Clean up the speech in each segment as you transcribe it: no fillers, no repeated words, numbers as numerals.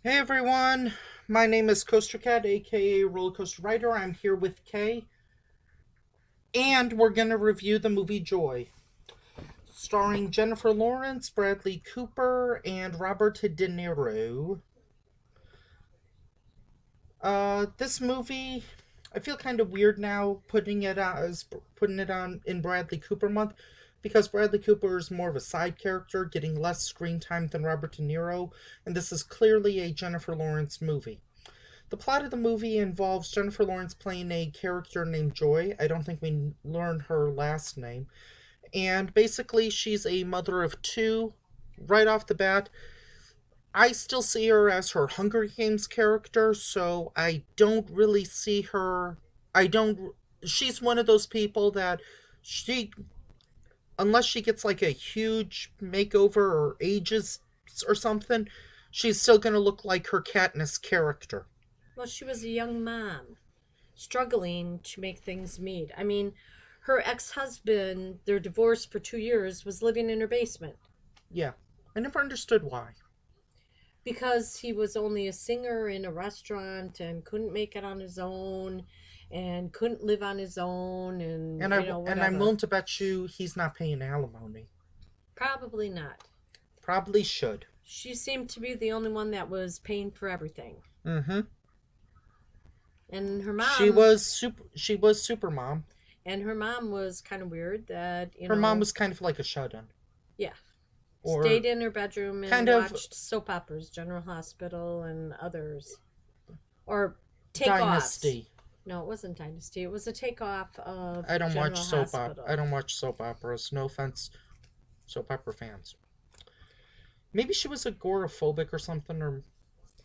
Hey everyone, my name is Coaster Cat, aka Roller Coaster Rider. I'm here with Kay, and we're gonna review the movie Joy, starring Jennifer Lawrence, Bradley Cooper, and Robert De Niro. This movie, I feel kind of weird now putting it on in Bradley Cooper month, because Bradley Cooper is more of a side character, getting less screen time than Robert De Niro, and this is clearly a Jennifer Lawrence movie. The plot of the movie involves Jennifer Lawrence playing a character named Joy. I don't think we learn her last name. And basically, she's a mother of two. Right off the bat, I still see her as her Hunger Games character, so I don't really see her. I don't. She's one of those people that she, unless she gets like a huge makeover or ages or something, she's still gonna look like her Katniss character. Well, she was a young mom struggling to make things meet. I mean, her ex husband, their divorce for 2 years, was living in her basement Yeah. I never understood why. because he was only a singer in a restaurant and couldn't make it on his own and couldn't live on his own and, I'm whatever. willing to bet you he's not paying alimony. Probably not. Probably should. She seemed to be the only one that was paying for everything. Mm-hmm. And her She mom, was super mom. and her mom was kind of weird that, Her mom was kind of like a shut-in. yeah, Or stayed in her bedroom kind and of watched soap operas, General Hospital and others. Or takeoffs. dynasty. No, it wasn't Dynasty. It was a takeoff of I don't watch General I Hospital. don't watch soap operas. No offense, soap opera fans. Maybe she was agoraphobic or something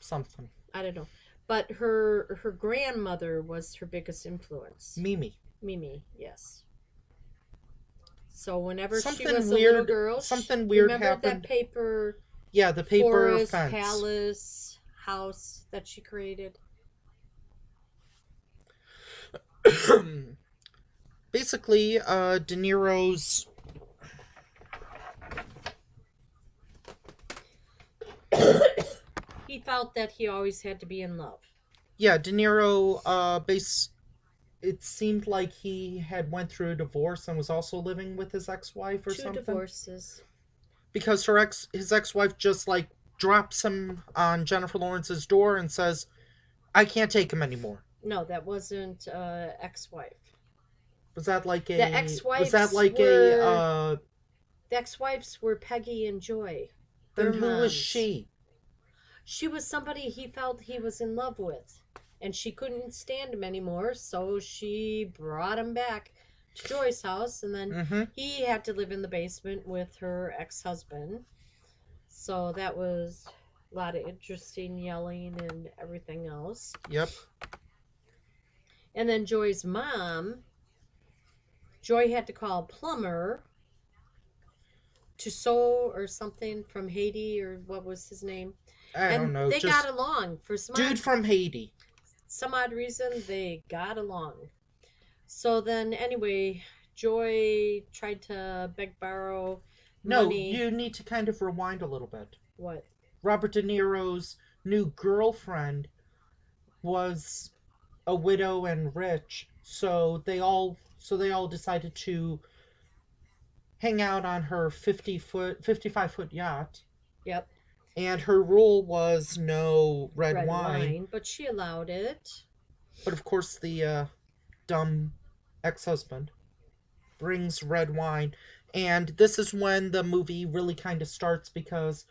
something. I don't know. But her grandmother was her biggest influence. Mimi. Mimi, yes. So whenever she Something was a little weird. girl, Something weird remember that happened. paper Yeah, the paper forest fence. palace house that she created? Basically, De Niro's He felt that he always had to be in love. yeah, De Niro it seemed like he had went through a divorce and was also living with his ex-wife or Two something, divorces. because his ex-wife just like drops him on Jennifer Lawrence's door and says, "I can't take him anymore." No, that wasn't ex-wife. Was that like The a was that ex-wives like a were the ex-wives were Peggy and Joy. then Their who was moms. she? She was somebody he felt he was in love with, and she couldn't stand him anymore, so she brought him back to Joy's house, and then Mm-hmm. he had to live in the basement with her ex-husband. So that was a lot of interesting yelling and everything else. Yep. And then Joy's mom, Joy had to call a plumber to sew or something from Haiti, or what was his name. I don't And know. they got Just along for dude from Haiti. some odd reason. They got along. So then, anyway, Joy tried to beg, borrow No, money. you need to kind of rewind a little bit. What? Robert De Niro's new girlfriend was a widow and rich, so they all decided to hang out on her 55-foot yacht, Yep. and her rule was no red Red wine. wine, but she allowed it. But of course, the dumb ex-husband brings red wine, and this is when the movie really kind of starts, because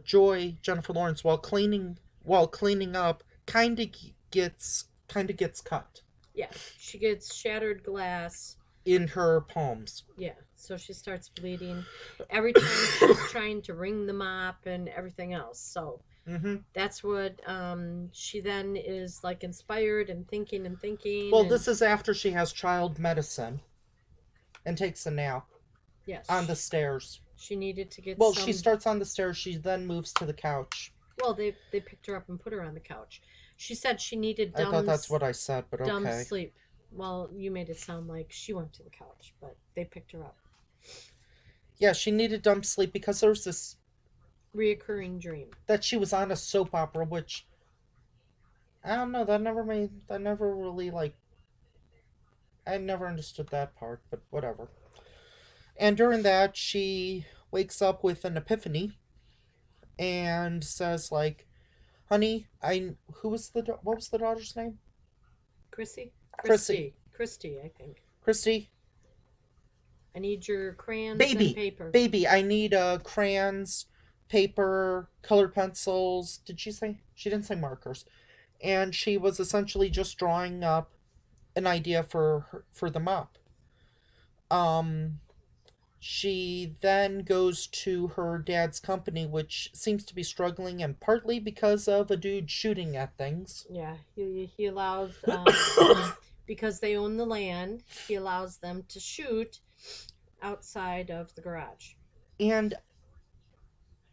Joy, Jennifer Lawrence, while cleaning up, kind of gets cut Yeah, she gets shattered glass. in her palms. Yeah, so she starts bleeding every time she's trying to ring the mop and everything else. So Mm-hmm. that's what she then is like inspired and thinking and thinking. Well, And this is after she has child medicine and takes a nap on the yes, stairs. she needed to get Well, she some. starts on the stairs. She then moves to the couch. Well, they picked her up and put her on the couch. She said she needed I thought that's what I said, but dumb okay. sleep. Well, you made it sound like she went to the couch, but they picked her up. Yeah, she needed dumb sleep because there was this Reoccurring dream. that she was on a soap opera, which I don't know. That never really like. I never understood that part, but whatever. And during that, she wakes up with an epiphany and says like, "Honey, I what was the daughter's name? Chrissy? Chrissy. Christy, I think. Christy. I need your crayons Baby, and paper. baby, I need crayons, paper, colored pencils. Did she say? She didn't say markers. And she was essentially just drawing up an idea for the mop. Um, she then goes to her dad's company, which seems to be struggling, and partly because of a dude shooting at things. Yeah, he allows, because they own the land, he allows them to shoot outside of the garage. And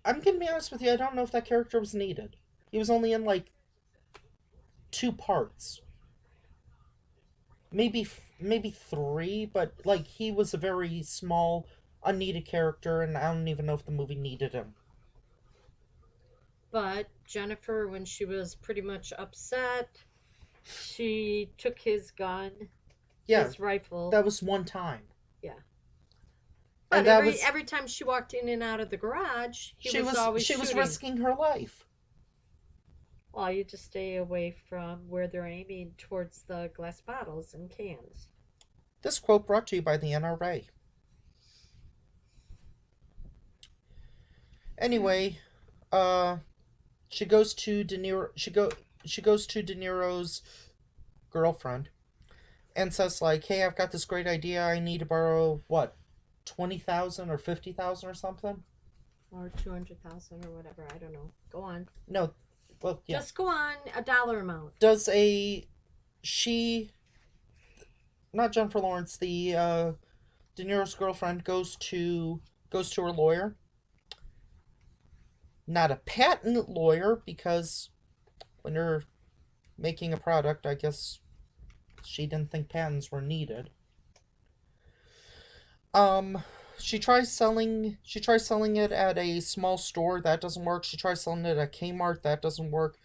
I'm gonna be honest with you, I don't know if that character was needed. He was only in like 2 parts, maybe three, but like he was a very small, unneeded character, and I don't even know if the movie needed him. But Jennifer, when she was pretty much upset, she took his gun, Yeah, his rifle. that was one time. Yeah. And But that every was every time she walked in and out of the garage, he she was was always she was shooting. risking her life. Well, you just stay away from where they're aiming towards the glass bottles and cans. This quote brought to you by the NRA. Anyway, she goes to De Niro. She goes to De Niro's girlfriend, and says like, "Hey, I've got this great idea. I need to borrow what, 20,000 or 50,000 or something." Or 200,000 or whatever. I don't know. Go on. No, well, yeah. Just go on. A dollar amount. Does a she? Not Jennifer Lawrence. The De Niro's girlfriend goes to her lawyer. Not a patent lawyer, because when you're making a product, I guess she didn't think patents were needed. She tries selling it at a small store. That doesn't work. She tries selling it at Kmart. That doesn't work.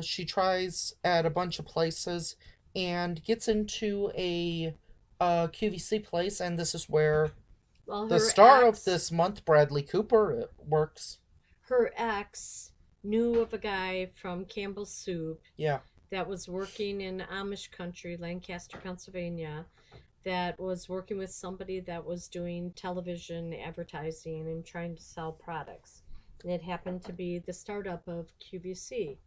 She tries at a bunch of places and gets into a QVC place, and this is where Well, the star of this month, Bradley Cooper, works. Her ex knew of a guy from Campbell's Soup Yeah. that was working in Amish country, Lancaster, Pennsylvania, that was working with somebody that was doing television advertising and trying to sell products. And it happened to be the startup of QVC.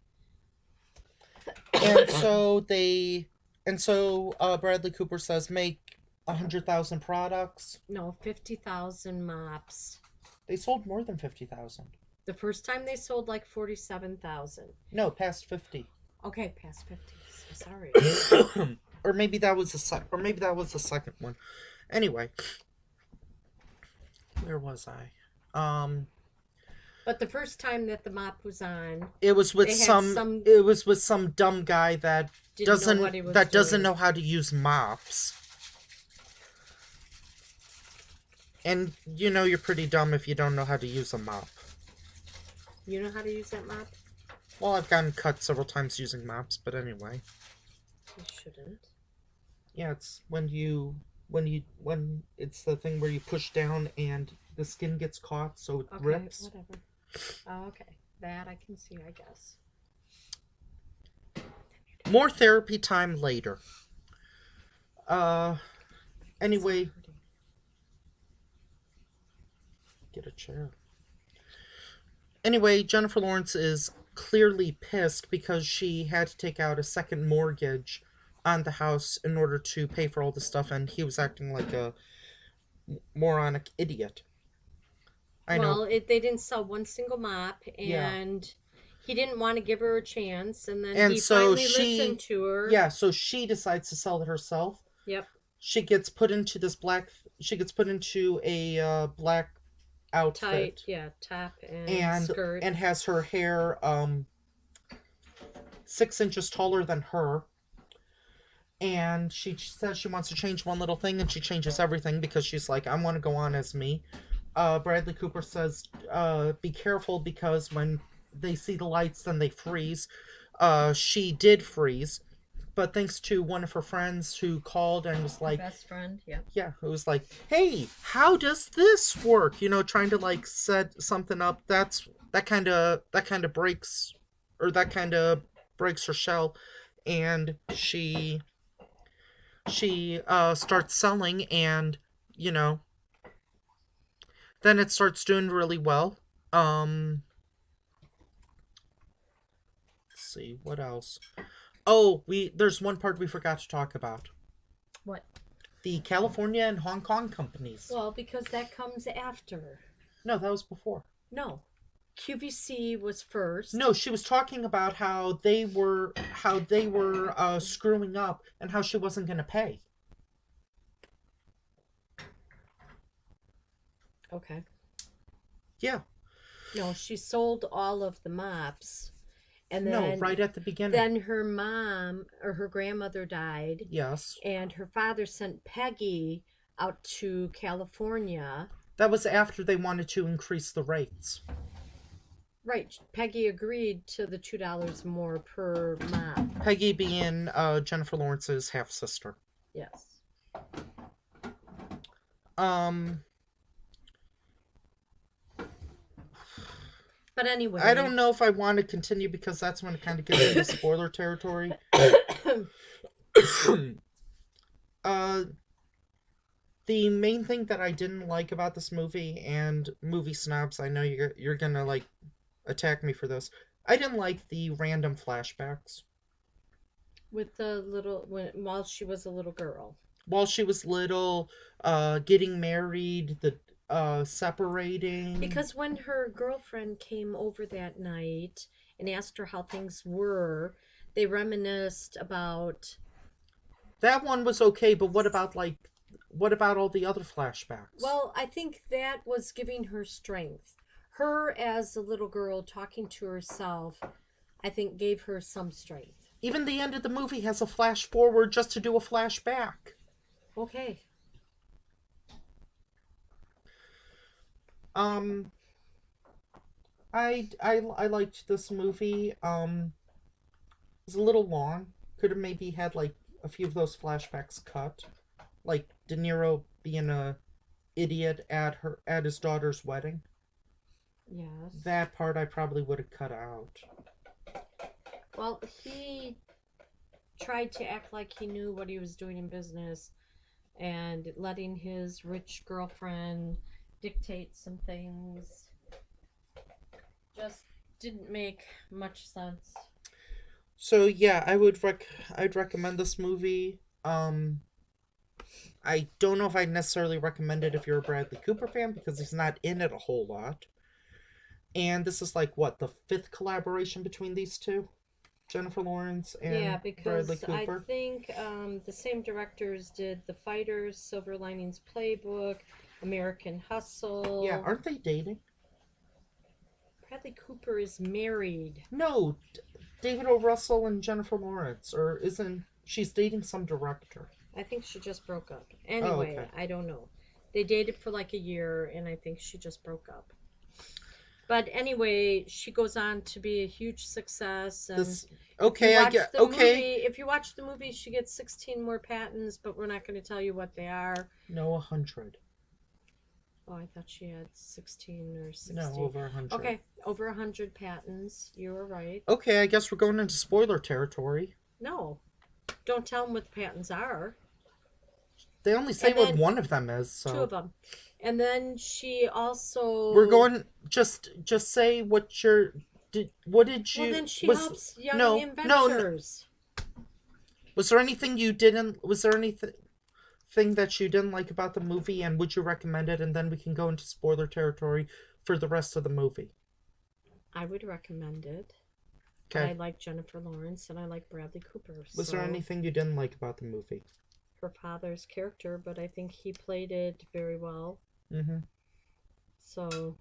And so Bradley Cooper says make 100,000 products. No, 50,000 mops. They sold more than 50,000. The first time they sold like 47,000. No, past 50. Okay, past 50. So sorry. Or maybe that was the second one. Anyway, where was I? But the first time that the mop was on, it was with some dumb guy that doesn't know how to use mops. And you know you're pretty dumb if you don't know how to use a mop. You know how to use that mop? Well, I've gotten cut several times using mops, but anyway. You shouldn't. Yeah, it's when it's the thing where you push down and the skin gets caught, so it rips. Whatever. Oh, okay. That I can see, I guess. More therapy time later. Anyway. Get a chair. Anyway, Jennifer Lawrence is clearly pissed because she had to take out a second mortgage on the house in order to pay for all the stuff, and he was acting like a moronic idiot. I know. They didn't sell one single mop, and he didn't want to give her a chance, and then he finally listened to her. Yeah, so she decides to sell it herself. Yep. She gets put into a black outfit. Top and skirt. And has her hair 6 inches taller than her. And she says she wants to change one little thing, and she changes everything because she's like, I want to go on as me. Bradley Cooper says, be careful because when they see the lights, then they freeze. She did freeze, but thanks to one of her friends who called and was like, Best friend, yeah. yeah, it was like, hey, how does this work? Trying to like set something up. That kind of breaks, or that kind of breaks her shell, and she starts selling, and you know then it starts doing really well. Let's see what else. Oh, we there's one part we forgot to talk about. What? The California and Hong Kong companies. Well, because that comes after. No, that was before. No. QVC was first. No, she was talking about how they were screwing up and how she wasn't going to pay. Okay. Yeah. No, she sold all of the mops. And No, then right at the beginning. then her mom or her grandmother died, Yes. and her father sent Peggy out to California. That was after they wanted to increase the rates. Right. Peggy agreed to the $2 more per mop. Peggy being Jennifer Lawrence's half sister. Yes. But anyway, I don't know if I want to continue because that's when it kind of gets into spoiler territory. The main thing that I didn't like about this movie, and movie snobs, I know you're gonna like attack me for this. I didn't like the random flashbacks with the while she was a little girl. while she was little, getting married, the separating. Because when her girlfriend came over that night and asked her how things were, they reminisced about. That one was okay, but what about all the other flashbacks? Well, I think that was giving her strength. Her as a little girl talking to herself, I think gave her some strength. Even the end of the movie has a flash forward just to do a flashback. Okay. I liked this movie. It was a little long. Could have maybe had like a few of those flashbacks cut, like De Niro being a idiot at his daughter's wedding. Yes. That part I probably would have cut out. Well, he tried to act like he knew what he was doing in business and letting his rich girlfriend dictate some things just didn't make much sense. So yeah, I'd recommend this movie. I don't know if I'd necessarily recommend it if you're a Bradley Cooper fan because he's not in it a whole lot. And this is like what, the 5th collaboration between these two? Jennifer Lawrence and Bradley Cooper. I think the same directors did The Fighters, Silver Linings Playbook, American Hustle. Yeah, aren't they dating? Bradley Cooper is married. No, David O. Russell and Jennifer Lawrence, or isn't she's dating some director? I think she just broke up. Anyway, okay. I don't know. They dated for like a year, and I think she just broke up. But anyway, she goes on to be a huge success. And if you watch the movie, she gets 16 more patents, but we're not going to tell you what they are. No, 100. Oh, I thought she had 16 or 16. No, over 100. Okay, over 100 patents. You were right. Okay, I guess we're going into spoiler territory. No, don't tell them what the patents are. They only say what one of them is. So. 2 of them. And then she also. We're going. Just say what your. What did you? Well, then she helps young inventors. No. Was there anything you didn't? Was there anything that you didn't like about the movie, and would you recommend it? And then we can go into spoiler territory for the rest of the movie. I would recommend it. Okay. I like Jennifer Lawrence and I like Bradley Cooper. Was there anything you didn't like about the movie? Her father's character, but I think he played it very well. Mm-hmm. So,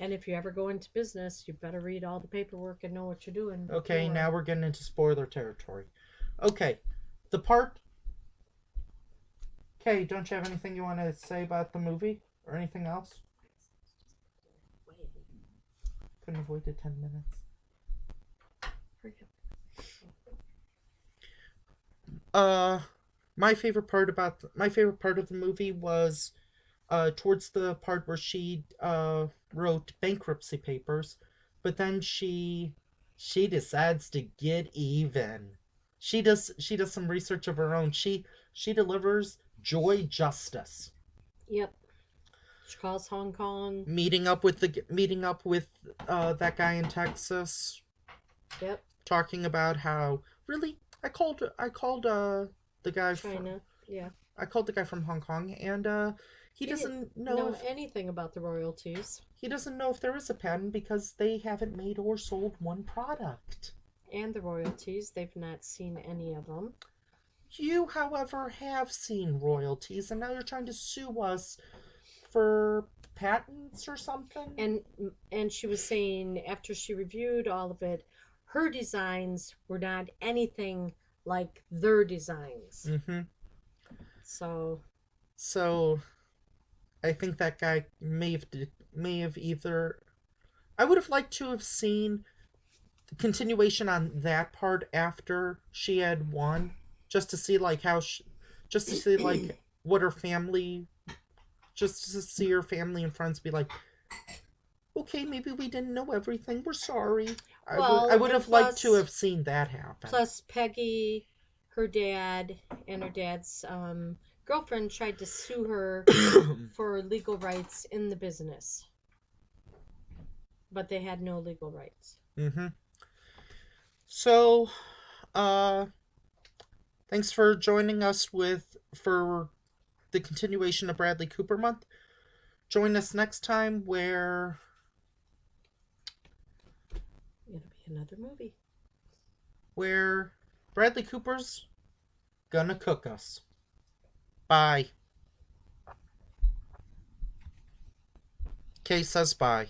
and if you ever go into business, you better read all the paperwork and know what you're doing. Okay, now we're getting into spoiler territory. Okay, the part Kay, don't you have anything you want to say about the movie or anything else? Couldn't have waited 10 minutes. My favorite part of the movie was towards the part where she wrote bankruptcy papers, but then she decides to get even. She does some research of her own. She delivers Joy Justice. Yep. She calls Hong Kong. Meeting up with that guy in Texas. Yep. Talking about how really I called the guy China. Yeah. I called the guy from Hong Kong, and he doesn't know anything about the royalties. He doesn't know if there is a patent because they haven't made or sold one product. And the royalties, they've not seen any of them. You, however, have seen royalties, and now you're trying to sue us for patents or something? And she was saying after she reviewed all of it, her designs were not anything like their designs. Mm-hmm. So I think that guy may have either. I would have liked to have seen the continuation on that part after she had won, just to see like just to see like what her family, just to see her family and friends be like, okay, maybe we didn't know everything. We're sorry. I would have liked to have seen that happen. Plus, Peggy, her dad, and her dad's girlfriend tried to sue her for legal rights in the business. But they had no legal rights. Mm-hmm. So, thanks for joining us for the continuation of Bradley Cooper Month. Join us next time where it'll be another movie where Bradley Cooper's gonna cook us. Bye. Kay says bye.